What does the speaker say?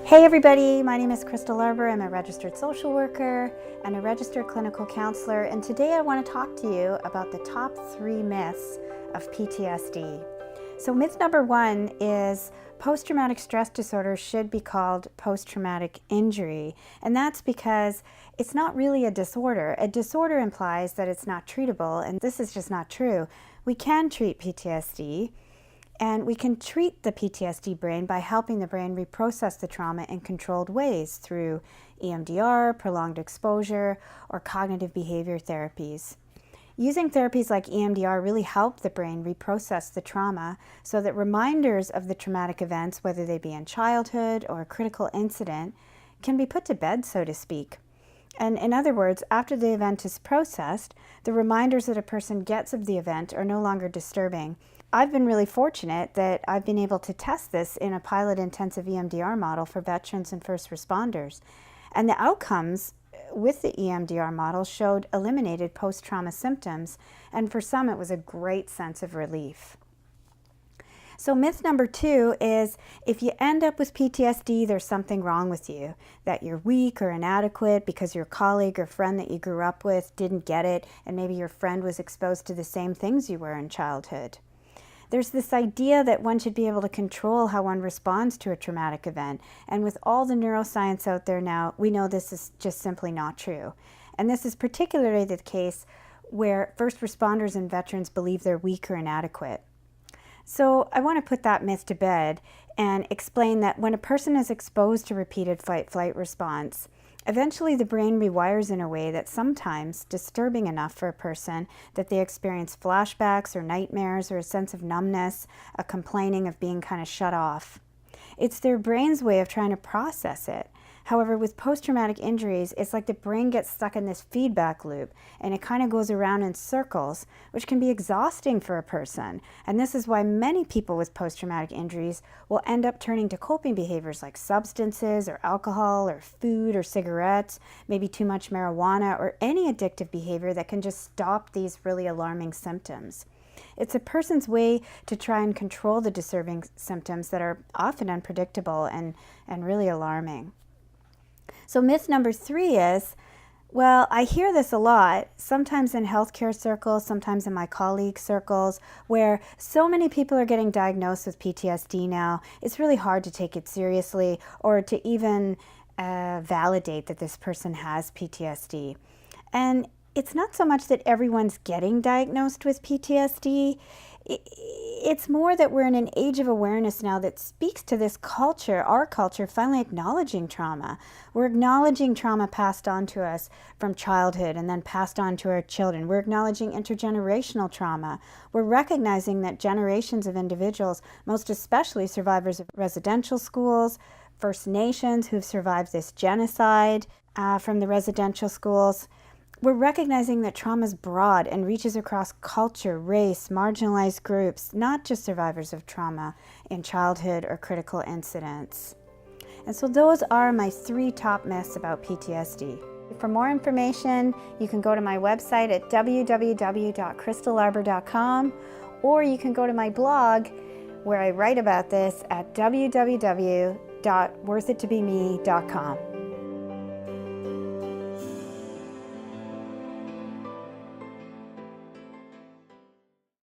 Hey everybody, my name is Arber. I'm a registered social worker and a registered clinical counselor, and today I want to talk to you about the top 3 myths of PTSD. So myth number 1 is post-traumatic stress disorder should be called post-traumatic injury, and that's because it's not really a disorder. A disorder implies that it's not treatable, and this is just not true. We can treat PTSD. And we can treat the PTSD brain by helping the brain reprocess the trauma in controlled ways through EMDR, prolonged exposure, or cognitive behavior therapies. Using therapies like EMDR really help the brain reprocess the trauma so that reminders of the traumatic events, whether they be in childhood or a critical incident, can be put to bed, so to speak. And in other words, after the event is processed, the reminders that a person gets of the event are no longer disturbing. I've been really fortunate that I've been able to test this in a pilot intensive EMDR model for veterans and first responders. And the outcomes with the EMDR model showed eliminated post-trauma symptoms, and for some it was a great sense of relief. So myth number 2 is if you end up with PTSD, there's something wrong with you, that you're weak or inadequate because your colleague or friend that you grew up with didn't get it, and maybe your friend was exposed to the same things you were in childhood. There's this idea that one should be able to control how one responds to a traumatic event, and with all the neuroscience out there now, we know this is just simply not true. And this is particularly the case where first responders and veterans believe they're weak or inadequate. So I want to put that myth to bed and explain that when a person is exposed to repeated fight-flight response, eventually the brain rewires in a way that's sometimes disturbing enough for a person that they experience flashbacks or nightmares or a sense of numbness, a complaining of being kind of shut off. It's their brain's way of trying to process it. However, with post-traumatic injuries, it's like the brain gets stuck in this feedback loop and it kind of goes around in circles, which can be exhausting for a person. And this is why many people with post-traumatic injuries will end up turning to coping behaviors like substances or alcohol or food or cigarettes, maybe too much marijuana or any addictive behavior that can just stop these really alarming symptoms. It's a person's way to try and control the disturbing symptoms that are often unpredictable and really alarming. So myth number 3 is, well, I hear this a lot, sometimes in healthcare circles, sometimes in my colleague circles, where so many people are getting diagnosed with PTSD now, it's really hard to take it seriously or to even validate that this person has PTSD. And it's not so much that everyone's getting diagnosed with PTSD. It's more that we're in an age of awareness now that speaks to this culture, our culture, finally acknowledging trauma. We're acknowledging trauma passed on to us from childhood and then passed on to our children. We're acknowledging intergenerational trauma. We're recognizing that generations of individuals, most especially survivors of residential schools, First Nations who've survived this genocide from the residential schools, we're recognizing that trauma is broad and reaches across culture, race, marginalized groups, not just survivors of trauma in childhood or critical incidents. And so those are my 3 top myths about PTSD. For more information, you can go to my website at www.crystalarber.com, or you can go to my blog where I write about this at www.worthitToBeMe.com.